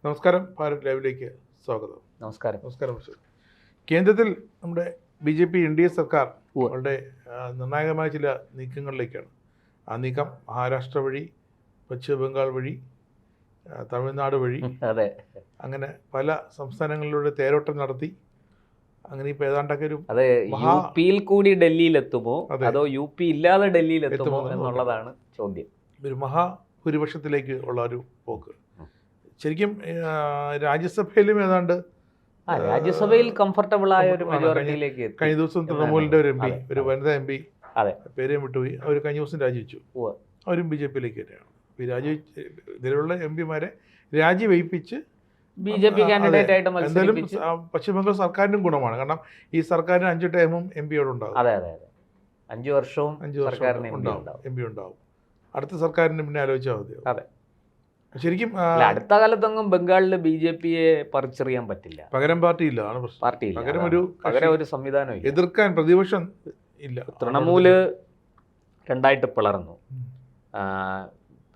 നമസ്കാരം, ഭാരത് ലൈവിലേക്ക് സ്വാഗതം. നമസ്കാരം. നമസ്കാരം. കേന്ദ്രത്തിൽ നമ്മുടെ BJP NDA സർക്കാർ വളരെ നിർണായകമായ ചില നീക്കങ്ങളിലേക്കാണ്. ആ നീക്കം മഹാരാഷ്ട്ര വഴി, പശ്ചിമ ബംഗാൾ വഴി, തമിഴ്നാട് വഴി, അതെ, അങ്ങനെ പല സംസ്ഥാനങ്ങളിലൂടെ തേരോട്ടം നടത്തി. അങ്ങനെ ഇപ്പോൾ ഏതാണ്ടൊക്കെ ഒരു യുപിയിൽ കൂടി ഡൽഹിയിലെത്തുമോ അതോ UP ഇല്ലാതെ ഡൽഹിയിലെത്തുമോ എന്നുള്ളതാണ് ചോദ്യം. ഒരു മഹാഭൂരിപക്ഷത്തിലേക്ക് ഉള്ള ഒരു പോക്ക്. ശരിക്കും രാജ്യസഭയിലും ഏതാണ്ട് രാജ്യസഭയിൽ കംഫർട്ടബിൾ ആയ ഒരു മെജോറിറ്റിയിലേക്ക് കഴിഞ്ഞ ദിവസം തൃണമൂലിന്റെ ഒരു MP, ഒരു വനിതാ MP, പേരെയും വിട്ടുപോയി, അവർ കഴിഞ്ഞ ദിവസം രാജിവെച്ചു. അവരും BJP യിലേക്ക് തന്നെയാണ്. ഇതിലുള്ള MP മാരെ രാജിവെപ്പിച്ച് BJP കാൻഡിഡേറ്റ് ആയിട്ട് എന്തായാലും പശ്ചിമബംഗാൾ സർക്കാരിനും ഗുണമാണ്. കാരണം ഈ സർക്കാരിന് 5 ടൈമും MP അവിടെ ഉണ്ടാവും. 5 വർഷവും MP ഉണ്ടാവും. അടുത്ത സർക്കാരിന് പിന്നെ ആലോചിച്ചാൽ മതി. അതെ, ശരിക്കും അടുത്ത കാലത്തൊന്നും ബംഗാളിൽ BJP-യെ പറിച്ചെറിയാൻ പറ്റില്ല. പകരം പാർട്ടിയില്ല, പകരം ഒരു സംവിധാനം എതിർക്കാൻ പ്രതിപക്ഷം ഇല്ല. തൃണമൂല് രണ്ടായിട്ട് പിളർന്നു.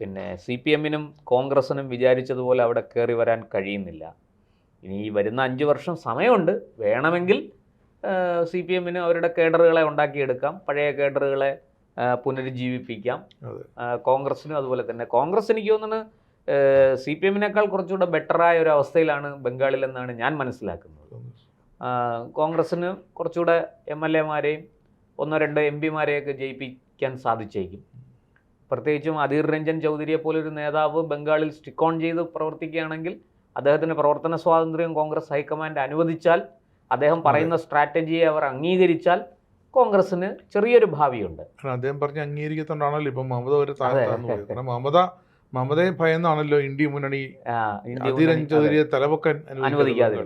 പിന്നെ CPM-നും കോൺഗ്രസിനും വിചാരിച്ചതുപോലെ അവിടെ കയറി വരാൻ കഴിയുന്നില്ല. ഇനി ഈ വരുന്ന 5 വർഷം സമയമുണ്ട്. വേണമെങ്കിൽ CPM-ന് അവരുടെ കേഡറുകളെ ഉണ്ടാക്കിയെടുക്കാം, പഴയ കേഡറുകളെ പുനരുജ്ജീവിപ്പിക്കാം. കോൺഗ്രസിനും അതുപോലെ തന്നെ. കോൺഗ്രസ് എനിക്ക് തോന്നുന്നു CPM-നേക്കാൾ കുറച്ചുകൂടെ ബെറ്ററായ ഒരു അവസ്ഥയിലാണ് ബംഗാളിലെന്നാണ് ഞാൻ മനസ്സിലാക്കുന്നത്. കോൺഗ്രസ്സിന് കുറച്ചുകൂടെ MLA-മാരെയും 1-2 MP-മാരെയൊക്കെ ജയിപ്പിക്കാൻ സാധിച്ചേക്കും. പ്രത്യേകിച്ചും അധീർ രഞ്ജൻ ചൗധരിയെ പോലൊരു നേതാവ് ബംഗാളിൽ സ്റ്റിക്ക് ഓൺ ചെയ്ത് പ്രവർത്തിക്കുകയാണെങ്കിൽ, അദ്ദേഹത്തിന് പ്രവർത്തന സ്വാതന്ത്ര്യം കോൺഗ്രസ് ഹൈക്കമാൻഡ് അനുവദിച്ചാൽ, അദ്ദേഹം പറയുന്ന സ്ട്രാറ്റജിയെ അവർ അംഗീകരിച്ചാൽ കോൺഗ്രസിന് ചെറിയൊരു ഭാവിയുണ്ട്. അദ്ദേഹം പറഞ്ഞ് അംഗീകരിക്കത്തോണ്ടാണല്ലോ ഇപ്പം മമത ഒരു കാരണം മമതയെ ഭയന്നാണല്ലോ ഇന്ത്യ മുന്നണി അധീർ രഞ്ജൻ ചൗധരിയെ തലപൊക്കാൻ അനുവദിക്കാതെ.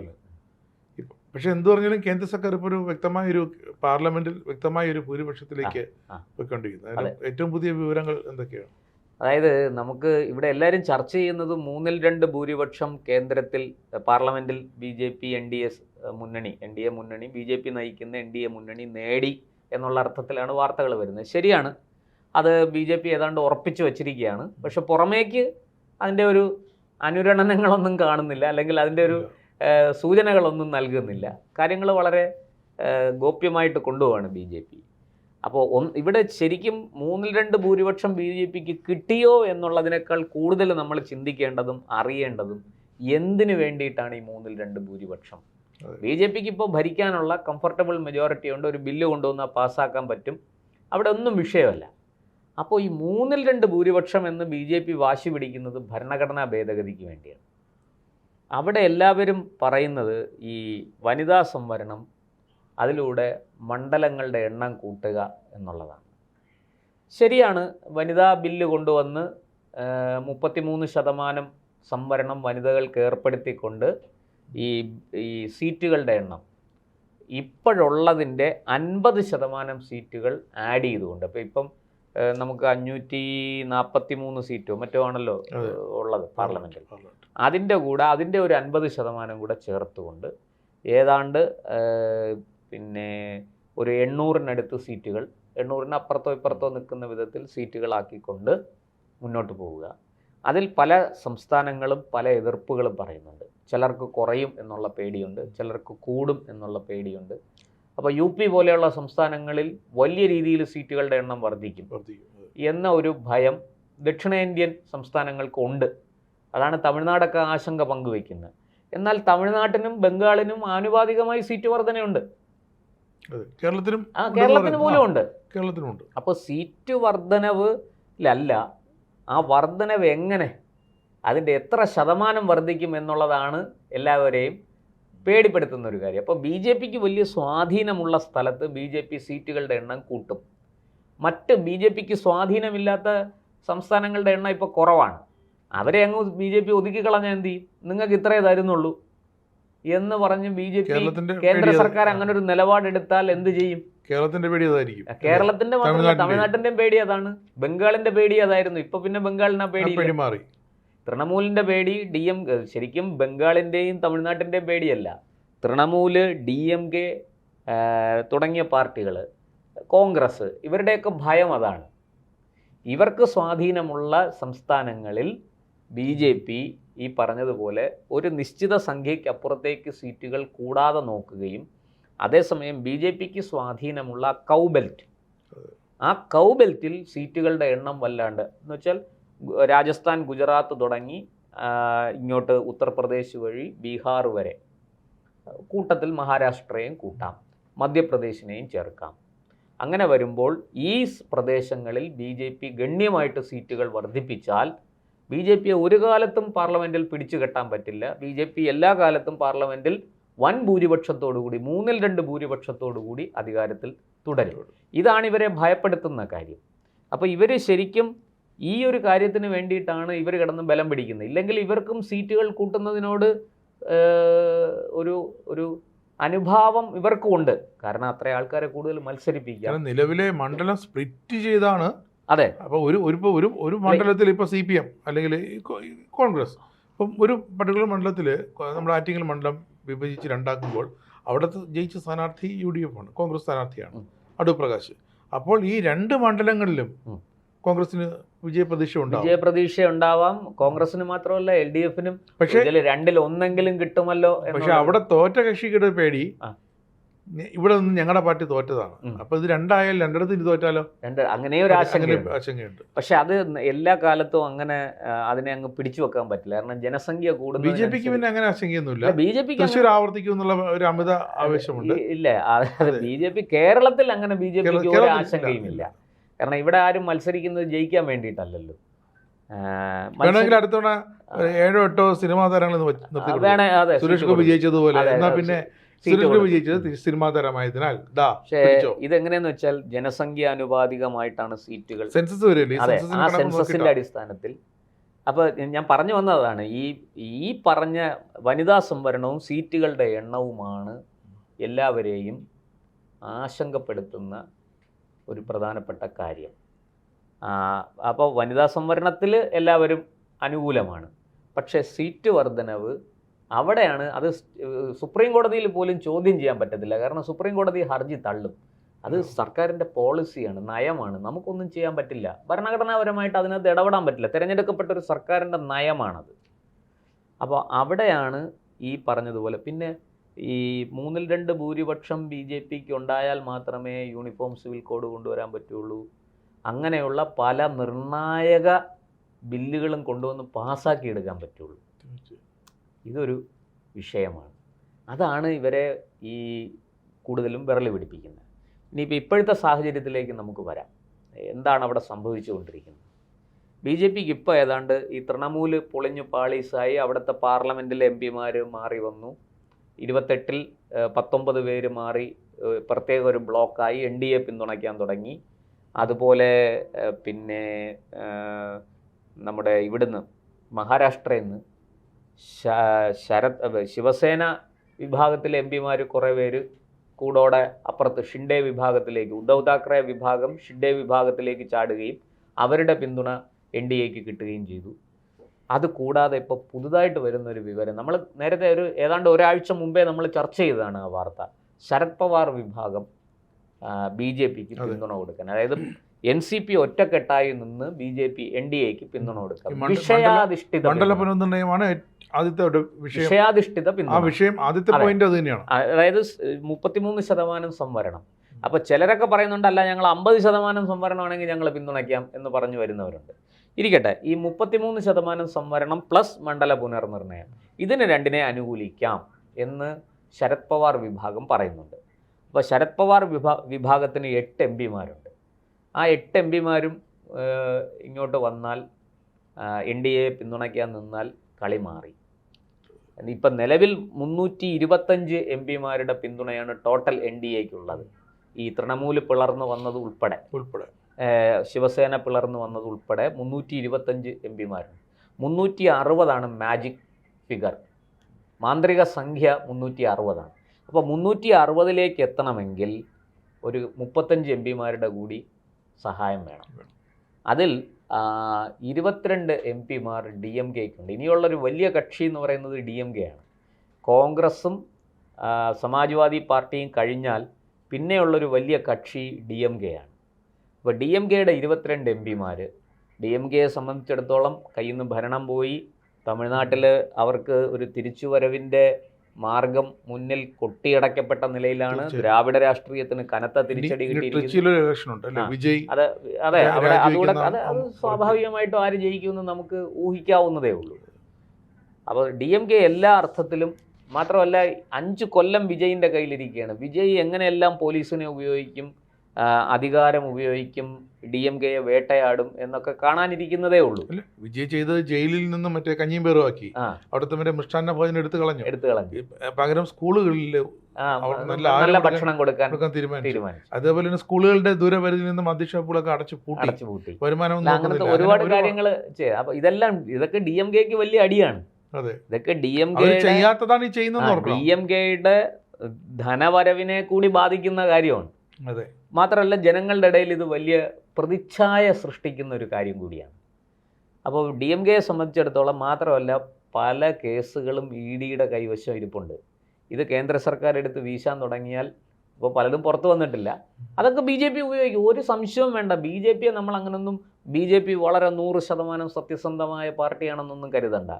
പക്ഷെ എന്ത് പറഞ്ഞാലും കേന്ദ്ര സർക്കാർ ഇപ്പോൾ ഒരു വ്യക്തമായൊരു പാർലമെന്റിൽ വ്യക്തമായൊരു ഭൂരിപക്ഷത്തിലേക്ക് പോയിക്കൊണ്ടിരിക്കുന്നത്. ഏറ്റവും പുതിയ വിവരങ്ങൾ എന്തൊക്കെയാണ്? അതായത് നമുക്ക് ഇവിടെ എല്ലാവരും ചർച്ച ചെയ്യുന്നത് 3/2 ഭൂരിപക്ഷം കേന്ദ്രത്തിൽ പാർലമെന്റിൽ BJP NDA മുന്നണി BJP നയിക്കുന്ന NDA മുന്നണി നേടി എന്നുള്ള അർത്ഥത്തിലാണ് വാർത്തകൾ വരുന്നത്. ശരിയാണ്, അത് BJP ഏതാണ്ട് ഉറപ്പിച്ചു വച്ചിരിക്കുകയാണ്. പക്ഷെ പുറമേക്ക് അതിൻ്റെ ഒരു അനുരണനങ്ങളൊന്നും കാണുന്നില്ല, അല്ലെങ്കിൽ അതിൻ്റെ ഒരു സൂചനകളൊന്നും നൽകുന്നില്ല. കാര്യങ്ങൾ വളരെ ഗോപ്യമായിട്ട് കൊണ്ടുപോവാണ് BJP. അപ്പോൾ ഇവിടെ ശരിക്കും 3/2 ഭൂരിപക്ഷം BJP-ക്ക് കിട്ടിയോ എന്നുള്ളതിനേക്കാൾ കൂടുതൽ നമ്മൾ ചിന്തിക്കേണ്ടതും അറിയേണ്ടതും എന്തിനു വേണ്ടിയിട്ടാണ് ഈ 3/2 ഭൂരിപക്ഷം. BJP-ക്ക് ഇപ്പോൾ ഭരിക്കാനുള്ള കംഫർട്ടബിൾ മെജോറിറ്റി ഉണ്ട്. ഒരു ബില്ല് കൊണ്ടുവന്നാൽ പാസ്സാക്കാൻ പറ്റും, അവിടെ ഒന്നും വിഷയമല്ല. അപ്പോൾ ഈ 3/2 ഭൂരിപക്ഷം എന്ന് BJP വാശി പിടിക്കുന്നത് ഭരണഘടനാ ഭേദഗതിക്ക് വേണ്ടിയാണ്. അവിടെ എല്ലാവരും പറയുന്നത് ഈ വനിതാ സംവരണം, അതിലൂടെ മണ്ഡലങ്ങളുടെ എണ്ണം കൂട്ടുക എന്നുള്ളതാണ്. ശരിയാണ്, വനിതാ ബില്ല് കൊണ്ടുവന്ന് 33% സംവരണം വനിതകൾക്ക് ഏർപ്പെടുത്തിക്കൊണ്ട് ഈ സീറ്റുകളുടെ എണ്ണം ഇപ്പോഴുള്ളതിൻ്റെ 50% സീറ്റുകൾ ആഡ് ചെയ്തുകൊണ്ട്, അപ്പോൾ ഇപ്പം നമുക്ക് 543 സീറ്റോ മറ്റോ ആണല്ലോ ഉള്ളത് പാർലമെൻറ്റിൽ. അതിൻ്റെ ഒരു 50% കൂടെ ചേർത്തുകൊണ്ട് ഏതാണ്ട് പിന്നെ ഒരു 800-നടുത്ത് സീറ്റുകൾ, 800-ന് അപ്പുറത്തോ ഇപ്പുറത്തോ നിൽക്കുന്ന വിധത്തിൽ സീറ്റുകളാക്കിക്കൊണ്ട് മുന്നോട്ട് പോവുക. അതിൽ പല സംസ്ഥാനങ്ങളും പല എതിർപ്പുകളും പറയുന്നുണ്ട്. ചിലർക്ക് കുറയും എന്നുള്ള പേടിയുണ്ട്, ചിലർക്ക് കൂടും എന്നുള്ള പേടിയുണ്ട്. അപ്പോൾ UP പോലെയുള്ള സംസ്ഥാനങ്ങളിൽ വലിയ രീതിയിൽ സീറ്റുകളുടെ എണ്ണം വർദ്ധിക്കും എന്ന ഒരു ഭയം ദക്ഷിണേന്ത്യൻ സംസ്ഥാനങ്ങൾക്കുണ്ട്. അതാണ് തമിഴ്നാടൊക്കെ ആശങ്ക പങ്കുവയ്ക്കുന്നത്. എന്നാൽ തമിഴ്നാട്ടിനും ബംഗാളിനും ആനുപാതികമായി സീറ്റ് വർധനയുണ്ട്. കേരളത്തിന് പോലും ഉണ്ട്. അപ്പോൾ സീറ്റ് വർധനവിലല്ല, ആ വർധനവ് എങ്ങനെ, അതിൻ്റെ എത്ര ശതമാനം വർദ്ധിക്കും എന്നുള്ളതാണ് എല്ലാവരെയും പേടിപ്പെടുത്തുന്ന ഒരു കാര്യം. അപ്പോൾ BJP-ക്ക് വലിയ സ്വാധീനമുള്ള സ്ഥലത്ത് BJP സീറ്റുകളുടെ എണ്ണം കൂട്ടും. മറ്റ് BJP-ക്ക് സ്വാധീനമില്ലാത്ത സംസ്ഥാനങ്ങളുടെ എണ്ണം ഇപ്പോൾ കുറവാണ്. അവരെ അങ്ങ് BJP ഒതുക്കിക്കളഞ്ഞാൽ എന്ത് ചെയ്യും? നിങ്ങൾക്ക് ഇത്രേ തരുന്നുള്ളൂ എന്ന് പറഞ്ഞ് BJP കേന്ദ്ര സർക്കാർ അങ്ങനെ ഒരു നിലപാടെടുത്താൽ എന്ത് ചെയ്യും? കേരളത്തിന്റെ പേടി അതായിരിക്കും. കേരളത്തിന്റെ മാത്രമല്ല, തമിഴ്നാട്ടിന്റെയും പേടി അതാണ്, ബംഗാളിന്റെ പേടി അതായിരുന്നു. ഇപ്പൊ പിന്നെ ബംഗാളിന് പേടി മാറി. തൃണമൂലിന്റെ പേടി ശരിക്കും ബംഗാളിന്റെയും തമിഴ്നാട്ടിന്റെയും പേടിയല്ല. തൃണമൂല്, DMK തുടങ്ങിയ പാർട്ടികൾ, കോൺഗ്രസ്, ഇവരുടെയൊക്കെ ഭയം അതാണ്. ഇവർക്ക് സ്വാധീനമുള്ള സംസ്ഥാനങ്ങളിൽ BJP ഈ പറഞ്ഞതുപോലെ ഒരു നിശ്ചിത സംഖ്യയ്ക്കപ്പുറത്തേക്ക് സീറ്റുകൾ കൂടാതെ നോക്കുകയും അതേസമയം BJPക്ക് സ്വാധീനമുള്ള കൗബെൽറ്റ്, ആ കൗബെൽറ്റിൽ സീറ്റുകളുടെ എണ്ണം വല്ലാണ്ട് എന്ന് വെച്ചാൽ രാജസ്ഥാൻ, ഗുജറാത്ത് തുടങ്ങി ഇങ്ങോട്ട് ഉത്തർപ്രദേശ് വഴി ബീഹാർ വരെ, കൂട്ടത്തിൽ മഹാരാഷ്ട്രയും കൂട്ടാം, മധ്യപ്രദേശിനെയും ചേർക്കാം. അങ്ങനെ വരുമ്പോൾ ഈ പ്രദേശങ്ങളിൽ BJP ഗണ്യമായിട്ട് സീറ്റുകൾ വർദ്ധിപ്പിച്ചാൽ BJPയെ ഒരു കാലത്തും പാർലമെൻറ്റിൽ പിടിച്ചു കെട്ടാൻ പറ്റില്ല. BJP എല്ലാ കാലത്തും പാർലമെൻറ്റിൽ വൻ ഭൂരിപക്ഷത്തോടുകൂടി, 2/3 ഭൂരിപക്ഷത്തോടുകൂടി അധികാരത്തിൽ തുടരും. ഇതാണ് ഇവരെ ഭയപ്പെടുത്തുന്ന കാര്യം. അപ്പോൾ ഇവർ ശരിക്കും ഈ ഒരു കാര്യത്തിന് വേണ്ടിയിട്ടാണ് ഇവർ കിടന്ന് ബലം പിടിക്കുന്നത്. ഇല്ലെങ്കിൽ ഇവർക്കും സീറ്റുകൾ കൂട്ടുന്നതിനോട് ഒരു അനുഭാവം ഇവർക്കും ഉണ്ട്. കാരണം അത്ര ആൾക്കാരെ കൂടുതൽ മത്സരിപ്പിക്കാം. നിലവിലെ മണ്ഡലം സ്പ്ലിറ്റ് ചെയ്താണ്. അതെ. അപ്പോൾ ഒരു മണ്ഡലത്തിൽ ഇപ്പോൾ CPM അല്ലെങ്കിൽ കോൺഗ്രസ് ഇപ്പം ഒരു പർട്ടിക്കുലർ മണ്ഡലത്തിൽ നമ്മുടെ ആറ്റിങ്ങൽ മണ്ഡലം വിഭജിച്ച് രണ്ടാക്കുമ്പോൾ അവിടുത്തെ ജയിച്ച സ്ഥാനാർത്ഥി UDF ആണ്, കോൺഗ്രസ് സ്ഥാനാർത്ഥിയാണ്, അടൂർ പ്രകാശ്. അപ്പോൾ ഈ 2 മണ്ഡലങ്ങളിലും കോൺഗ്രസിന് വിജയപ്രതീക്ഷ ഉണ്ടാവാം. കോൺഗ്രസിന് മാത്രമല്ല LDFനും. പക്ഷേ രണ്ടിൽ ഒന്നെങ്കിലും കിട്ടുമല്ലോ. പക്ഷെ അവിടെ തോറ്റ കക്ഷിയുടെ പേടി ഇവിടെ നിന്ന് ഞങ്ങളുടെ പാർട്ടി തോറ്റതാണ്. അപ്പൊ ഇത് രണ്ടായാലും രണ്ടിടത്ത് ഇത് തോറ്റാലോ, അങ്ങനെ ഒരു ആശങ്കയുണ്ട്. പക്ഷെ അത് എല്ലാ കാലത്തും അങ്ങനെ അതിനെ അങ്ങ് പിടിച്ചു വെക്കാൻ പറ്റില്ല. കാരണം ജനസംഖ്യ കൂടുന്നു. BJPക്ക് പിന്നെ അങ്ങനെ ആശങ്കയൊന്നുമില്ല. BJP ആവർത്തിക്കും എന്നുള്ള ഒരു അമിത ആവേശമുണ്ട്. ഇല്ല, BJP കേരളത്തിൽ അങ്ങനെ BJPക്ക് ഒരു ആശങ്കയുമില്ല. കാരണം ഇവിടെ ആരും മത്സരിക്കുന്നത് ജയിക്കാൻ വേണ്ടിയിട്ടല്ലല്ലോ. അടുത്ത 7-8 സിനിമാ താരങ്ങൾ സുരേഷ് ഗോപി വിജയിച്ചതുപോലെ. എന്നാ പിന്നെ സുരേഷ് വിജയിച്ചത് സിനിമാ താരമായതിനാൽ ഇതെങ്ങനെയെന്ന് വെച്ചാൽ ജനസംഖ്യ അനുപാതികമായിട്ടാണ് സീറ്റുകൾ. സെൻസസ് വരില്ലേ? ആ സെൻസസിന്റെ അടിസ്ഥാനത്തിൽ. അപ്പോൾ ഞാൻ പറഞ്ഞു വന്നതാണ്, ഈ പറഞ്ഞ വനിതാ സംവരണവും സീറ്റുകളുടെ എണ്ണവുമാണ് എല്ലാവരെയും ആശങ്കപ്പെടുത്തുന്ന ഒരു പ്രധാനപ്പെട്ട കാര്യം. അപ്പോൾ വനിതാ സംവരണത്തിൽ എല്ലാവരും അനുകൂലമാണ്. പക്ഷേ സീറ്റ് വർധനവ് അവിടെയാണ്. അത് സുപ്രീം കോടതിയിൽ പോലും ചോദ്യം ചെയ്യാൻ പറ്റത്തില്ല. കാരണം സുപ്രീം കോടതി ഹർജി തള്ളും. അത് സർക്കാരിൻ്റെ പോളിസിയാണ്, നയമാണ്. നമുക്കൊന്നും ചെയ്യാൻ പറ്റില്ല. ഭരണഘടനാപരമായിട്ട് അതിനകത്ത് ഇടപെടാൻ പറ്റില്ല. തിരഞ്ഞെടുക്കപ്പെട്ട ഒരു സർക്കാരിൻ്റെ നയമാണത്. അപ്പോൾ അവിടെയാണ് ഈ പറഞ്ഞതുപോലെ. പിന്നെ ഈ 2/3 ഭൂരിപക്ഷം BJPക്ക് ഉണ്ടായാൽ മാത്രമേ യൂണിഫോം സിവിൽ കോഡ് കൊണ്ടുവരാൻ പറ്റുള്ളൂ. അങ്ങനെയുള്ള പല നിർണായക ബില്ലുകളും കൊണ്ടുവന്ന് പാസ്സാക്കി എടുക്കാൻ പറ്റുള്ളൂ. ഇതൊരു വിഷയമാണ്. അതാണ് ഇവരെ ഈ കൂടുതലും വിരളി പിടിപ്പിക്കുന്നത്. ഇനിയിപ്പോൾ ഇപ്പോഴത്തെ സാഹചര്യത്തിലേക്ക് നമുക്ക് വരാം. എന്താണ് അവിടെ സംഭവിച്ചുകൊണ്ടിരിക്കുന്നത്? BJPക്ക് ഇപ്പോൾ ഏതാണ്ട് ഈ തൃണമൂല് പൊളിഞ്ഞു പാളീസായി. അവിടുത്തെ പാർലമെൻറ്റിലെ MP-മാർ മാറി വന്നു. 28-ൽ 19 പേര് മാറി പ്രത്യേക ഒരു ബ്ലോക്കായി NDA പിന്തുണയ്ക്കാൻ തുടങ്ങി. അതുപോലെ പിന്നെ നമ്മുടെ ഇവിടുന്ന് മഹാരാഷ്ട്രയിൽ നിന്ന് ശിവസേന വിഭാഗത്തിലെ MP-മാർ കുറേ പേര് കൂടോടെ അപ്പുറത്ത് ഷിൻഡെ വിഭാഗത്തിലേക്ക്, ഉദ്ധവ് താക്കറെ വിഭാഗം ഷിൻഡെ വിഭാഗത്തിലേക്ക് ചാടുകയും അവരുടെ പിന്തുണ NDAക്ക് കിട്ടുകയും ചെയ്തു. അതുകൂടാതെ ഇപ്പോൾ പുതുതായിട്ട് വരുന്നൊരു വിവരം, നമ്മൾ നേരത്തെ ഏതാണ്ട് ഒരാഴ്ച മുമ്പേ നമ്മൾ ചർച്ച ചെയ്തതാണ് ആ വാർത്ത. ശരത് പവാർ വിഭാഗം BJPക്ക് പിന്തുണ കൊടുക്കാൻ, അതായത് NCP ഒറ്റക്കെട്ടായി നിന്ന് BJP NDAക്ക് പിന്തുണ കൊടുക്കാം. വിഷയാധിഷ്ഠിത പിന്തുണ. അതായത് 33% സംവരണം. അപ്പോൾ ചിലരൊക്കെ പറയുന്നുണ്ട്, അല്ല ഞങ്ങൾ 50% സംവരണമാണെങ്കിൽ ഞങ്ങൾ പിന്തുണയ്ക്കാം എന്ന് പറഞ്ഞു വരുന്നവരുണ്ട്. ഇരിക്കട്ടെ, ഈ 33% സംവരണം പ്ലസ് മണ്ഡല പുനർനിർണയം, ഇതിന് രണ്ടിനെ അനുകൂലിക്കാം എന്ന് ശരത് പവാർ വിഭാഗം പറയുന്നുണ്ട്. അപ്പോൾ ശരത് പവാർ വിഭാഗത്തിന് 8 MP-മാരുണ്ട്. ആ 8 MP-മാരും ഇങ്ങോട്ട് വന്നാൽ NDA പിന്തുണയ്ക്കാൻ നിന്നാൽ കളി മാറി. ഇപ്പം നിലവിൽ 325 MP-മാരുടെ പിന്തുണയാണ് ടോട്ടൽ NDAക്കുള്ളത്. ഈ തൃണമൂല് പിളർന്ന് വന്നത് ഉൾപ്പെടെ ശിവസേന പിളർന്ന് വന്നത് ഉൾപ്പെടെ 325 MP-മാരുണ്ട്. 360 മാജിക് ഫിഗർ, മാന്ത്രിക സംഖ്യ 360. അപ്പോൾ 360ലേക്ക് എത്തണമെങ്കിൽ ഒരു 35 MP-മാരുടെ കൂടി സഹായം വേണം. അതിൽ 22 MP-മാർ DMKക്കുണ്ട്. ഇനിയുള്ളൊരു വലിയ കക്ഷി എന്ന് പറയുന്നത് DMK ആണ്. കോൺഗ്രസും സമാജ്വാദി പാർട്ടിയും കഴിഞ്ഞാൽ പിന്നെയുള്ളൊരു വലിയ കക്ഷി DMK ആണ്. അപ്പോൾ DMKയുടെ 22 MP-മാർ, DMKയെ സംബന്ധിച്ചിടത്തോളം കയ്യിൽ നിന്ന് ഭരണം പോയി, തമിഴ്നാട്ടിൽ അവർക്ക് ഒരു തിരിച്ചുവരവിന്റെ മാർഗം മുന്നിൽ കൊട്ടിയടക്കപ്പെട്ട നിലയിലാണ്. ദ്രാവിഡ രാഷ്ട്രീയത്തിന് കനത്ത തിരിച്ചടി കിട്ടിയിരിക്കുന്നത്. അതെ, അവിടെ അതുകൂടെ അത് സ്വാഭാവികമായിട്ടും ആര് ജയിക്കുമെന്ന് നമുക്ക് ഊഹിക്കാവുന്നതേ ഉള്ളൂ. അപ്പോൾ DMK എല്ലാ അർത്ഥത്തിലും, മാത്രമല്ല 5 കൊല്ലം വിജയിൻ്റെ കയ്യിലിരിക്കുകയാണ്. വിജയ് എങ്ങനെയെല്ലാം പോലീസിനെ ഉപയോഗിക്കും, അധികാരം ഉപയോഗിക്കും, DMKയെ വേട്ടയാടും എന്നൊക്കെ കാണാനിരിക്കുന്നതേ ഉള്ളൂ. വിജയ് ചെയ്തത് ജയിലിൽ നിന്നും മറ്റേ കഞ്ഞിയും പേറുമാക്കി, അവിടുത്തെ മറ്റേ മിഷ്ടാന്ന ഭോജനം എടുത്തു കളഞ്ഞു. പകരം സ്കൂളുകളിൽ നല്ല ഭക്ഷണം കൊടുക്കാൻ തീരുമാനിച്ചു. അതേപോലെ തന്നെ സ്കൂളുകളുടെ ദൂരപരിധിയിൽ നിന്ന് മദ്യഷാപ്പുകളൊക്കെ അടച്ചു പൂട്ടി. വരുമാനം അങ്ങനത്തെ ഒരുപാട് കാര്യങ്ങൾ ചെയ്യാം. അപ്പൊ ഇതൊക്കെ DMKക്ക് വലിയ അടിയാണ്. ഇതൊക്കെ DMKയുടെ ധനവരവിനെ കൂടി ബാധിക്കുന്ന കാര്യമാണ്. മാത്രമല്ല ജനങ്ങളുടെ ഇടയിൽ ഇത് വലിയ പ്രതിച്ഛായ സൃഷ്ടിക്കുന്ന ഒരു കാര്യം കൂടിയാണ്. അപ്പോൾ DMKയെ സംബന്ധിച്ചിടത്തോളം മാത്രമല്ല പല കേസുകളും EDയുടെ കൈവശം ഇരിപ്പുണ്ട്. ഇത് കേന്ദ്ര സർക്കാർ എടുത്ത് വീശാൻ തുടങ്ങിയാൽ ഇപ്പോൾ പലതും പുറത്തു വന്നിട്ടില്ല. അതൊക്കെ BJP ഉപയോഗിക്കും, ഒരു സംശയവും വേണ്ട. BJPയെ നമ്മൾ അങ്ങനൊന്നും BJP വളരെ 100% സത്യസന്ധമായ പാർട്ടിയാണെന്നൊന്നും കരുതണ്ട.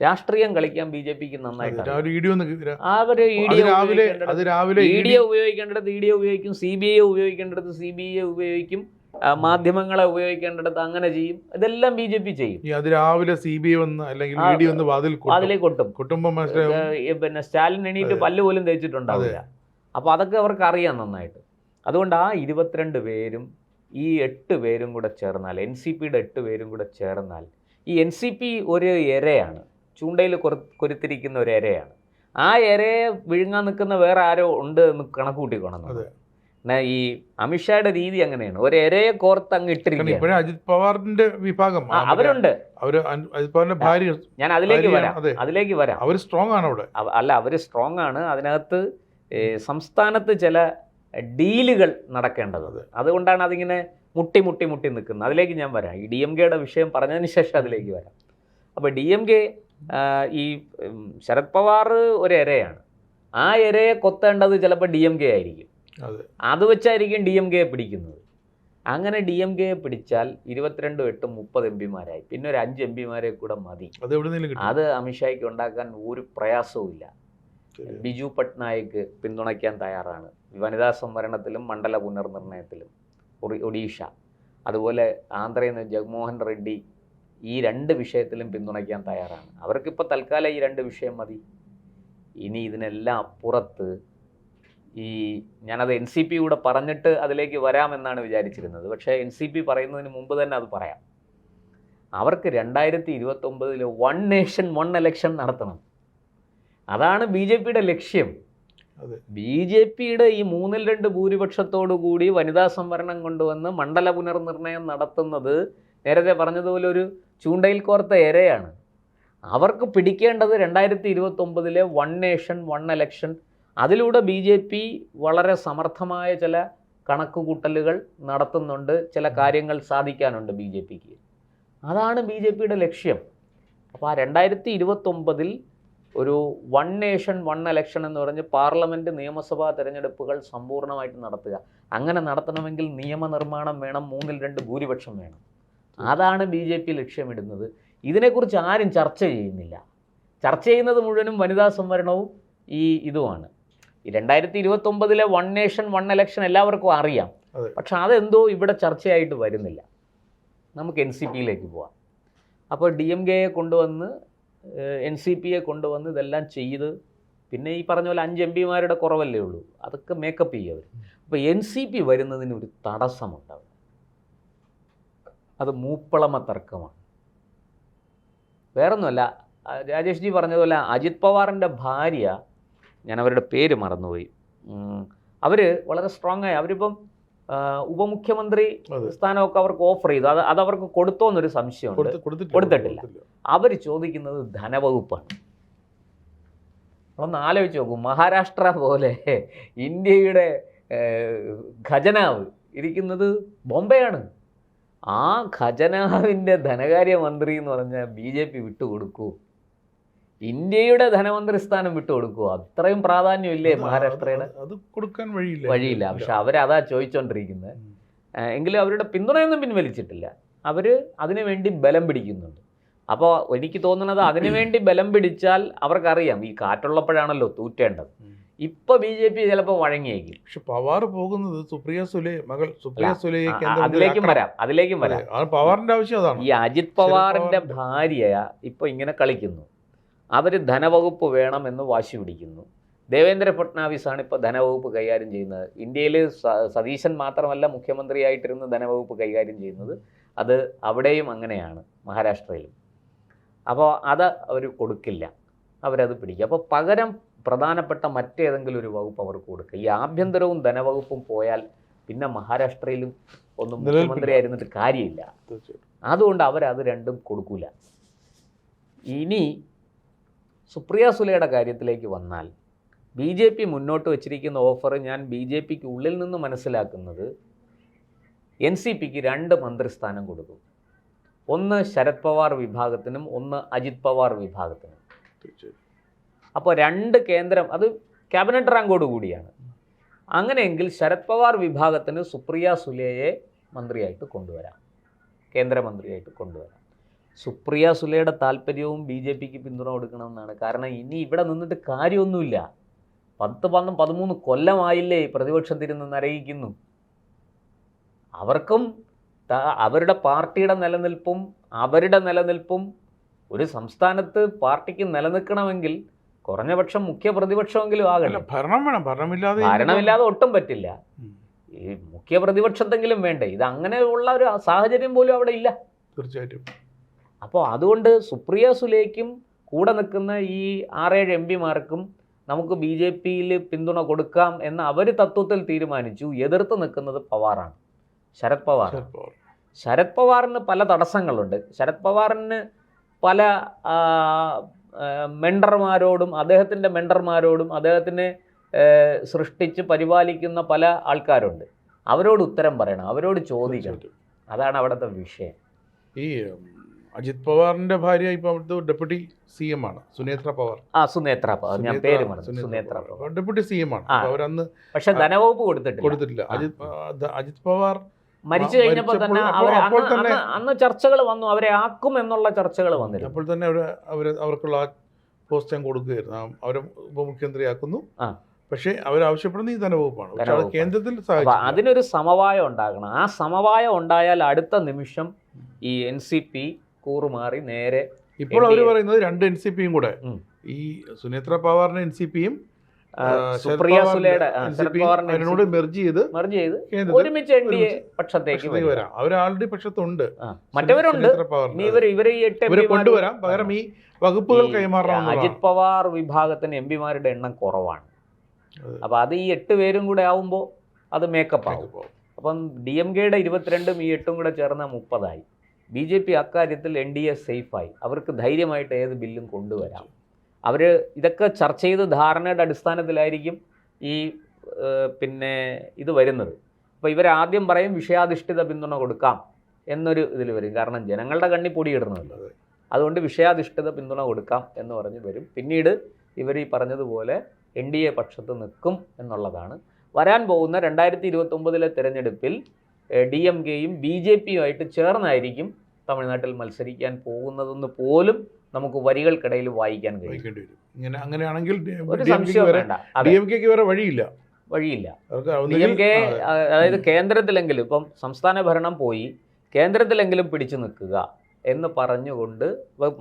രാഷ്ട്രീയം കളിക്കാൻ BJPക്ക് നന്നായിട്ടാണ്. അവർ EDയെ ഉപയോഗിക്കേണ്ടിടത്ത് EDയെ ഉപയോഗിക്കും, CBIയെ ഉപയോഗിക്കേണ്ടിടത്ത് CBIയെ ഉപയോഗിക്കും, മാധ്യമങ്ങളെ ഉപയോഗിക്കേണ്ടിടത്ത് അങ്ങനെ ചെയ്യും. ഇതെല്ലാം BJP ചെയ്യും. വാതിലേക്ക് കൊട്ടും. പിന്നെ സ്റ്റാലിൻ എണീറ്റ് പല്ല് പോലും തേച്ചിട്ടുണ്ടാവില്ല. അപ്പോൾ അതൊക്കെ അവർക്ക് അറിയാം നന്നായിട്ട്. അതുകൊണ്ട് ആ 22 പേരും ഈ 8 പേരും കൂടെ ചേർന്നാൽ, NCPയുടെ 8 പേരും കൂടെ ചേർന്നാൽ, ഈ NCP ഒരു ഇരയാണ്, ചൂണ്ടയിൽ കൊരുത്തിരിക്കുന്ന ഒരു ഇരയാണ്. ആ ഇരയെ വിഴുങ്ങാൻ നിൽക്കുന്ന വേറെ ആരോ ഉണ്ട് എന്ന് കണക്ക് കൂട്ടിക്കോണം. ഈ അമിത്ഷായുടെ രീതി അങ്ങനെയാണ്, ഒരു ഇരയെ കോർത്ത് അങ്ങ് ഇട്ടിരിക്കും. അജിത് പവാറിന്റെ വിഭാഗം അവരുണ്ട്, ഭാര്യ. ഞാൻ അതിലേക്ക് വരാം. അവർ സ്ട്രോങ് ആണ് അവിടെ. അല്ല, അവര് സ്ട്രോങ് ആണ്. അതിനകത്ത് സംസ്ഥാനത്ത് ചില ഡീലുകൾ നടക്കേണ്ടത്. അതുകൊണ്ടാണ് അതിങ്ങനെ മുട്ടി നിൽക്കുന്നത്. അതിലേക്ക് ഞാൻ വരാം. ഈ DMKയുടെ വിഷയം പറഞ്ഞതിന് ശേഷം അതിലേക്ക് വരാം. അപ്പോൾ DMK ഈ ശരത് പവാർ ഒരു ഇരയാണ്. ആ ഇരയെ കൊത്തേണ്ടത് ചിലപ്പോൾ DMK ആയിരിക്കും. അത് വെച്ചായിരിക്കും DMKയെ പിടിക്കുന്നത്. അങ്ങനെ DMKയെ പിടിച്ചാൽ 22 8 30 MP-മാരായി. പിന്നെ ഒരു 5 MP-മാരെ കൂടെ മതി. അത് അമിത്ഷായ്ക്ക് ഉണ്ടാക്കാൻ ഒരു പ്രയാസവും ഇല്ല. ബിജു പട്നായിക്ക് പിന്തുണയ്ക്കാൻ തയ്യാറാണ്. വനിതാ സംവരണത്തിലും മണ്ഡല പുനർനിർണയത്തിലും. ഒഡീഷ, അതുപോലെ ആന്ധ്രയിൽ നിന്ന് ജഗ്മോഹൻ റെഡ്ഡി ഈ 2 വിഷയത്തിലും പിന്തുണയ്ക്കാൻ തയ്യാറാണ്. അവർക്കിപ്പോൾ തൽക്കാലം ഈ 2 വിഷയം മതി. ഇനി ഇതിനെല്ലാം അപ്പുറത്ത് ഞാനത് NCP കൂടെ പറഞ്ഞിട്ട് അതിലേക്ക് വരാമെന്നാണ് വിചാരിച്ചിരുന്നത്. പക്ഷേ NCP പറയുന്നതിന് മുമ്പ് തന്നെ അത് പറയാം. അവർക്ക് 2029 1 നേഷൻ 1 ഇലക്ഷൻ നടത്തണം. അതാണ് BJPയുടെ ലക്ഷ്യം. BJPയുടെ ഈ 3/2 ഭൂരിപക്ഷത്തോടു കൂടി വനിതാ സംവരണം കൊണ്ടുവന്ന് മണ്ഡല പുനർനിർണയം നടത്തുന്നത് നേരത്തെ പറഞ്ഞതുപോലെ ഒരു ചൂണ്ടയിൽ കോർത്ത ഇരയാണ്. അവർക്ക് പിടിക്കേണ്ടത് 2029 1 നേഷൻ 1 ഇലക്ഷൻ. അതിലൂടെ BJP വളരെ സമർത്ഥമായ ചില കണക്കുകൂട്ടലുകൾ നടത്തുന്നുണ്ട്, ചില കാര്യങ്ങൾ സാധിക്കാനുണ്ട് BJPക്ക്. അതാണ് BJPയുടെ ലക്ഷ്യം. അപ്പോൾ ആ 2029 ഒരു 1 നേഷൻ 1 ഇലക്ഷൻ എന്ന് പറഞ്ഞ് പാർലമെൻറ്റ് നിയമസഭാ തിരഞ്ഞെടുപ്പുകൾ സമ്പൂർണ്ണമായിട്ട് നടത്തുക. അങ്ങനെ നടത്തണമെങ്കിൽ നിയമനിർമ്മാണം വേണം, 2/3 ഭൂരിപക്ഷം വേണം. അതാണ് BJP ലക്ഷ്യമിടുന്നത്. ഇതിനെക്കുറിച്ച് ആരും ചർച്ച ചെയ്യുന്നില്ല. ചർച്ച ചെയ്യുന്നത് മുഴുവനും വനിതാ സംവരണവും ഇതുമാണ്. ഈ 2029 1 നേഷൻ 1 ഇലക്ഷൻ എല്ലാവർക്കും അറിയാം. പക്ഷെ അതെന്തോ ഇവിടെ ചർച്ചയായിട്ട് വരുന്നില്ല. നമുക്ക് NCPയിലേക്ക് പോവാം. അപ്പോൾ DMKയെ കൊണ്ടുവന്ന് NCPയെ കൊണ്ടുവന്ന് ഇതെല്ലാം ചെയ്ത്, പിന്നെ ഈ പറഞ്ഞ പോലെ 5 MP-മാരുടെ കുറവല്ലേ ഉള്ളൂ, അതൊക്കെ മേക്കപ്പ് ചെയ്യും അവർ. അപ്പോൾ NCP വരുന്നതിന് ഒരു തടസ്സമുണ്ടാവും. അത് മൂപ്പളമ തർക്കമാണ്, വേറൊന്നുമല്ല. രാജേഷ് ജി പറഞ്ഞതുപോലെ അജിത് പവാറിൻ്റെ ഭാര്യ, ഞാൻ അവരുടെ പേര് മറന്നുപോയി, അവർ വളരെ സ്ട്രോങ് ആയി. അവരിപ്പം ഉപമുഖ്യമന്ത്രി സ്ഥാനമൊക്കെ അവർക്ക് ഓഫർ ചെയ്തു. അത് അവർക്ക് കൊടുത്തോന്നൊരു സംശയമുണ്ട്. കൊടുത്തിട്ടില്ല. അവർ ചോദിക്കുന്നത് ധനവകുപ്പാണ്. ഒന്ന് ആലോചിച്ച് നോക്കൂ, മഹാരാഷ്ട്ര പോലെ ഇന്ത്യയുടെ ഖജനാവ് ഇരിക്കുന്നത് ബോംബെയാണ്. ആ ഖജനാവിൻ്റെ ധനകാര്യമന്ത്രി എന്ന് പറഞ്ഞാൽ BJP വിട്ടുകൊടുക്കൂ? ഇന്ത്യയുടെ ധനമന്ത്രി സ്ഥാനം വിട്ടുകൊടുക്കുമോ? അത്രയും പ്രാധാന്യമില്ലേ മഹാരാഷ്ട്രയുടെ? അത് കൊടുക്കാൻ വഴിയില്ല. പക്ഷെ അവരതാ ചോദിച്ചുകൊണ്ടിരിക്കുന്നത്. എങ്കിലും അവരുടെ പിന്തുണയൊന്നും പിൻവലിച്ചിട്ടില്ല. അവർ അതിനുവേണ്ടി ബലം പിടിക്കുന്നുണ്ട്. അപ്പോൾ എനിക്ക് തോന്നുന്നത് അതിനുവേണ്ടി ബലം പിടിച്ചാൽ അവർക്കറിയാം ഈ കാറ്റുള്ളപ്പോഴാണല്ലോ തൂറ്റേണ്ടത്. ഇപ്പൊ BJP ചിലപ്പോൾ വഴങ്ങിയേക്കും. പക്ഷെ പവാർ പോകുന്നത് സുപ്രിയ സുലെ മകൾ സുപ്രിയ സുലയെ അതിലേക്കും വരാം. പവാറിന്റെ ആവശ്യം അതാണ്. ഈ അജിത് പവാറിന്റെ ഭാര്യ ഇപ്പൊ ഇങ്ങനെ കളിക്കുന്നു. അവര് ധനവകുപ്പ് വേണമെന്ന് വാശി പിടിക്കുന്നു. ദേവേന്ദ്ര ഫട്നാവിസാണ് ഇപ്പോൾ ധനവകുപ്പ് കൈകാര്യം ചെയ്യുന്നത്. ഇന്ത്യയിൽ സതീശൻ മാത്രമല്ല മുഖ്യമന്ത്രിയായിട്ടിരുന്ന് ധനവകുപ്പ് കൈകാര്യം ചെയ്യുന്നത്. അത് അവിടെയും അങ്ങനെയാണ്, മഹാരാഷ്ട്രയിലും. അപ്പോൾ അത് അവർ കൊടുക്കില്ല, അവരത് പിടിക്കും. അപ്പോൾ പകരം പ്രധാനപ്പെട്ട മറ്റേതെങ്കിലും ഒരു വകുപ്പ് അവർക്ക് കൊടുക്കുക. ഈ ആഭ്യന്തരവും ധനവകുപ്പും പോയാൽ പിന്നെ മഹാരാഷ്ട്രയിലും ഒന്നും മുഖ്യമന്ത്രിയായിരുന്നിട്ട് കാര്യമില്ല. അതുകൊണ്ട് അവരത് രണ്ടും കൊടുക്കൂല. ഇനി സുപ്രിയ സുലെയുടെ കാര്യത്തിലേക്ക് വന്നാൽ BJP മുന്നോട്ട് വച്ചിരിക്കുന്ന ഓഫർ ഞാൻ BJPക്ക് ഉള്ളിൽ നിന്ന് മനസ്സിലാക്കുന്നത് NCPക്ക് 2 മന്ത്രിസ്ഥാനം കൊടുക്കും. ഒന്ന് ശരത് പവാർ വിഭാഗത്തിനും ഒന്ന് അജിത് പവാർ വിഭാഗത്തിനും. അപ്പോൾ 2 കേന്ദ്രം, അത് ക്യാബിനറ്റ് റാങ്കോട് കൂടിയാണ്. അങ്ങനെയെങ്കിൽ ശരത് പവാർ വിഭാഗത്തിന് സുപ്രിയ സുലെയെ മന്ത്രിയായിട്ട് കൊണ്ടുവരാം, കേന്ദ്രമന്ത്രിയായിട്ട് കൊണ്ടുവരാം. സുപ്രിയ സുലെയുടെ താല്പര്യവും BJPക്ക് പിന്തുണ കൊടുക്കണമെന്നാണ്. കാരണം ഇനി ഇവിടെ നിന്നിട്ട് കാര്യമൊന്നുമില്ല. 10-13 കൊല്ലമായില്ലേ പ്രതിപക്ഷത്തിരുന്ന് നരകിക്കുന്നു. അവർക്കും അവരുടെ പാർട്ടിയുടെ നിലനിൽപ്പും ഒരു സംസ്ഥാനത്ത് പാർട്ടിക്ക് നിലനിൽക്കണമെങ്കിൽ കുറഞ്ഞപക്ഷം മുഖ്യ പ്രതിപക്ഷമെങ്കിലും ആകണം. ഭരണമില്ലാതെ ഒട്ടും പറ്റില്ല. ഈ മുഖ്യ പ്രതിപക്ഷത്തെങ്കിലും വേണ്ടേ? ഇത് അങ്ങനെയുള്ള ഒരു സാഹചര്യം പോലും അവിടെ ഇല്ല. തീർച്ചയായിട്ടും. അപ്പോൾ അതുകൊണ്ട് സുപ്രിയ സുലേക്കും കൂടെ നിൽക്കുന്ന ഈ 6-7 MPമാർക്കും നമുക്ക് BJPയിൽ പിന്തുണ കൊടുക്കാം എന്ന് അവർ തത്വത്തിൽ തീരുമാനിച്ചു. എതിർത്ത് നിൽക്കുന്നത് പവാറാണ്, ശരത് പവാർ. ശരത് പവാറിന് പല തടസ്സങ്ങളുണ്ട്. ശരത് പവാറിന് പല അദ്ദേഹത്തിൻ്റെ മെൻഡർമാരോടും അദ്ദേഹത്തിനെ സൃഷ്ടിച്ച് പരിപാലിക്കുന്ന പല ആൾക്കാരുണ്ട്. അവരോട് ഉത്തരം പറയണം, അവരോട് ചോദിക്കണം. അതാണ് അവിടുത്തെ വിഷയം. ഈ അജിത് പവാറിന്റെ ഭാര്യ ഇപ്പൊ ഡെപ്യൂട്ടി CM ആണ്, സുനേത്ര പവാർ. സുനേത്ര പവാർ, ഞാൻ പേര് മറന്നു. സുനേത്ര പവാർ ഡെപ്യൂട്ടി CM ആണ്. അവരന്ന് പക്ഷെ ധനവകുപ്പ് കൊടുത്തിട്ടില്ല. അജിത് പവാർ മരിച്ചു കഴിഞ്ഞപ്പോൾ തന്നെ അന്ന് ചർച്ചകൾ വന്നു, അവരെ ആക്കും എന്നുള്ള ചർച്ചകൾ വന്നിരുന്നു. അപ്പോൾ തന്നെ അവർക്കുള്ള പോസ്റ്റ് ഞാൻ കൊടുക്കുകയായിരുന്നു, അവരെ ഉപമുഖ്യമന്ത്രിയാക്കുന്നു. പക്ഷേ അവരാവശ്യപ്പെടുന്ന ഈ ധനവകുപ്പാണ്. കേന്ദ്രത്തിൽ അതിനൊരു സമവായം ഉണ്ടാകണം. ആ സമവായം ഉണ്ടായാൽ അടുത്ത നിമിഷം ഈ NCP കൂറുമാറി നേരെ ഇപ്പോൾ അവർ പറയുന്നത് 2 NCPയും കൂടെ, ഈ സുനേത്ര പവാറിന്റെ NCPയും സുപ്രിയ സുലെയുടെ മെർജ് ചെയ്ത് ഒരുമിച്ച് NDA പക്ഷത്തേക്ക് വരാം. അവർ ആൾറെഡി പക്ഷത്തുണ്ട്, മറ്റവരുണ്ട്. ഇവരെ കൊണ്ടുവരാം, പകരം ഈ വകുപ്പുകൾ കൈമാറണം. അജിത് പവാർ വിഭാഗത്തിന് MPമാരുടെ എണ്ണം കുറവാണ്. അപ്പൊ അത് ഈ 8 പേരും കൂടെ ആവുമ്പോൾ അത് മേക്കപ്പ് ആവും. അപ്പം DMKയുടെ 22ഉം ഈ 8ഉം കൂടെ ചേർന്ന 30 BJP അക്കാര്യത്തിൽ NDA സേഫായി. അവർക്ക് ധൈര്യമായിട്ട് ഏത് ബില്ലും കൊണ്ടുവരാം. അവർ ഇതൊക്കെ ചർച്ച ചെയ്ത് ധാരണയുടെ അടിസ്ഥാനത്തിലായിരിക്കും ഈ പിന്നെ ഇത് വരുന്നത്. അപ്പോൾ ഇവരാദ്യം പറയും വിഷയാധിഷ്ഠിത പിന്തുണ കൊടുക്കാം എന്നൊരു ഇതിൽ വരും. കാരണം ജനങ്ങളുടെ കണ്ണി പൊടിയിടണമല്ലോ. അതുകൊണ്ട് വിഷയാധിഷ്ഠിത പിന്തുണ കൊടുക്കാം എന്ന് പറഞ്ഞ് വരും. പിന്നീട് ഇവർ ഈ പറഞ്ഞതുപോലെ NDA പക്ഷത്ത് നിൽക്കും എന്നുള്ളതാണ്. വരാൻ പോകുന്ന 2029 തിരഞ്ഞെടുപ്പിൽ DMKയും BJPയുമായിട്ട് ചേർന്നായിരിക്കും തമിഴ്നാട്ടിൽ മത്സരിക്കാൻ പോകുന്നതെന്ന് പോലും നമുക്ക് വരികൾക്കിടയിൽ വായിക്കാൻ കഴിയും. അങ്ങനെയാണെങ്കിൽ ഒരു സംശയം വേണ്ട, വഴിയില്ല. DMK അതായത് കേന്ദ്രത്തിലെങ്കിലും, ഇപ്പം സംസ്ഥാന ഭരണം പോയി കേന്ദ്രത്തിലെങ്കിലും പിടിച്ചു നിൽക്കുക എന്ന് പറഞ്ഞുകൊണ്ട്,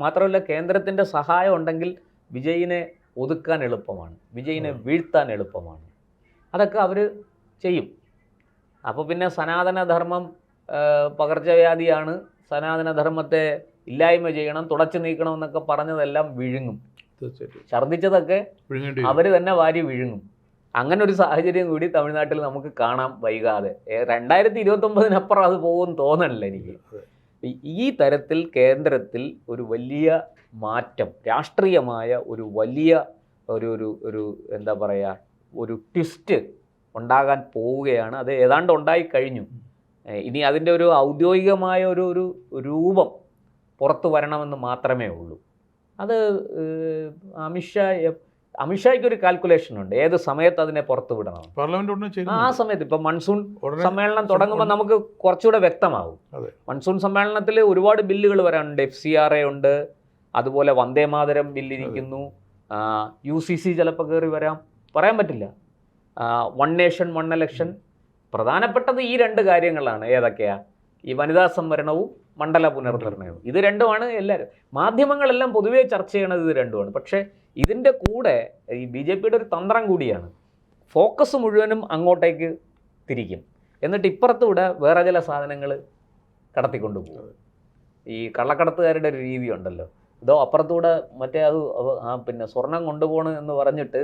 മാത്രമല്ല കേന്ദ്രത്തിൻ്റെ സഹായം ഉണ്ടെങ്കിൽ വിജയിനെ ഒതുക്കാൻ എളുപ്പമാണ്, വിജയിനെ വീഴ്ത്താൻ എളുപ്പമാണ്. അതൊക്കെ അവർ ചെയ്യും. അപ്പോൾ പിന്നെ സനാതനധർമ്മം പകർച്ചവ്യാധിയാണ്, സനാതനധർമ്മത്തെ ഇല്ലായ്മ ചെയ്യണം, തുടച്ചു നീക്കണം എന്നൊക്കെ പറഞ്ഞതെല്ലാം വിഴുങ്ങും. ഛർദ്ദിച്ചതൊക്കെ അവർ തന്നെ വാരി വിഴുങ്ങും. അങ്ങനെ ഒരു സാഹചര്യം കൂടി തമിഴ്നാട്ടിൽ നമുക്ക് കാണാം വൈകാതെ. 2029 അത് പോകുമെന്ന് തോന്നണില്ല എനിക്ക്. ഈ തരത്തിൽ കേന്ദ്രത്തിൽ ഒരു വലിയ മാറ്റം, രാഷ്ട്രീയമായ ഒരു വലിയ ഒരു എന്താ പറയുക, ഒരു ട്വിസ്റ്റ് ഉണ്ടാകാൻ പോവുകയാണ്. അത് ഏതാണ്ട് ഉണ്ടായിക്കഴിഞ്ഞു. ഇനി അതിൻ്റെ ഒരു ഔദ്യോഗികമായ ഒരു രൂപം പുറത്തു വരണമെന്ന് മാത്രമേ ഉള്ളൂ. അത് അമിത്ഷാ അമിത്ഷായ്ക്ക് ഒരു കാൽക്കുലേഷൻ ഉണ്ട് ഏത് സമയത്ത് അതിനെ പുറത്തു വിടണം. പാർലമെന്റ് ഉടനെ ചേരും. ആ സമയത്ത് ഇപ്പം മൺസൂൺ ഉടനെ സമ്മേളനം തുടങ്ങുമ്പോൾ നമുക്ക് കുറച്ചുകൂടെ വ്യക്തമാവും. അതെ. മൺസൂൺ സമ്മേളനത്തിൽ ഒരുപാട് ബില്ലുകൾ വരാനുണ്ട്. FCRA ഉണ്ട്, അതുപോലെ വന്ദേമാതരം ബില്ലിരിക്കുന്നു, UCC ചിലപ്പോൾ കയറി വരാം, പറയാൻ പറ്റില്ല. 1 നേഷൻ 1 ഇലക്ഷൻ. പ്രധാനപ്പെട്ടത് ഈ 2 കാര്യങ്ങളാണ്. ഏതൊക്കെയാ? ഈ വനിതാ സംവരണവും മണ്ഡല പുനർനിർണയവും. ഇത് രണ്ടുമാണ് എല്ലാവരും, മാധ്യമങ്ങളെല്ലാം പൊതുവേ ചർച്ച ചെയ്യണത് ഇത് രണ്ടുമാണ്. പക്ഷേ ഇതിൻ്റെ കൂടെ ഈ BJPയുടെ ഒരു തന്ത്രം കൂടിയാണ്. ഫോക്കസ് മുഴുവനും അങ്ങോട്ടേക്ക് തിരിക്കും, എന്നിട്ട് ഇപ്പുറത്തൂടെ വേറെ ചില സാധനങ്ങൾ കടത്തിക്കൊണ്ടു പോകും. ഈ കള്ളക്കടത്തുകാരുടെ ഒരു രീതി ഉണ്ടല്ലോ, ഇതോ അപ്പുറത്തൂടെ മറ്റേ അത് പിന്നെ സ്വർണം കൊണ്ടുപോകണം എന്ന് പറഞ്ഞിട്ട്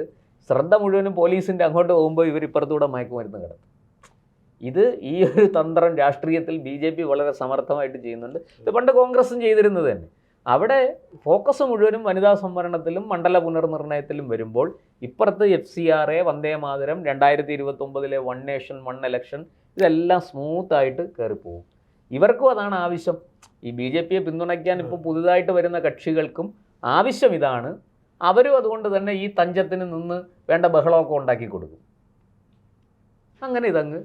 ശ്രദ്ധ മുഴുവനും പോലീസിൻ്റെ അങ്ങോട്ട് പോകുമ്പോൾ ഇവർ ഇപ്പുറത്തൂടെ മയക്കുമരുന്ന് കിടത്തും. ഇത് ഈ ഒരു തന്ത്രം രാഷ്ട്രീയത്തിൽ BJP വളരെ സമർത്ഥമായിട്ട് ചെയ്യുന്നുണ്ട്. ഇത് പണ്ട് കോൺഗ്രസും ചെയ്തിരുന്നത് തന്നെ. അവിടെ ഫോക്കസ് മുഴുവനും വനിതാ സംവരണത്തിലും മണ്ഡല പുനർനിർണയത്തിലും വരുമ്പോൾ ഇപ്പുറത്ത് FCRA, വന്ദേമാതരം, 2029 1 നേഷൻ 1 ഇലക്ഷൻ, ഇതെല്ലാം സ്മൂത്തായിട്ട് കയറിപ്പോകും. ഇവർക്കും അതാണ് ആവശ്യം. ഈ BJPയെ പിന്തുണയ്ക്കാൻ ഇപ്പോൾ പുതുതായിട്ട് വരുന്ന കക്ഷികൾക്കും ആവശ്യം ഇതാണ്. അവരും അതുകൊണ്ട് തന്നെ ഈ തഞ്ചത്തിന് നിന്ന് വേണ്ട ബഹളമൊക്കെ ഉണ്ടാക്കി കൊടുക്കും. അങ്ങനെ ഇതങ്ങ്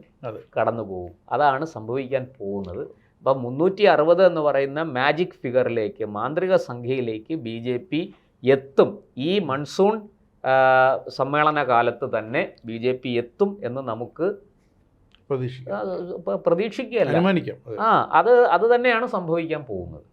കടന്നു പോകും. അതാണ് സംഭവിക്കാൻ പോകുന്നത്. അപ്പം 360 എന്ന് പറയുന്ന മാജിക് ഫിഗറിലേക്ക്, മാന്ത്രിക സംഖ്യയിലേക്ക് BJP എത്തും. ഈ മൺസൂൺ സമ്മേളന കാലത്ത് തന്നെ BJP എത്തും എന്ന് നമുക്ക് പ്രതീക്ഷിക്കുകയല്ല, അത് തന്നെയാണ് സംഭവിക്കാൻ പോകുന്നത്.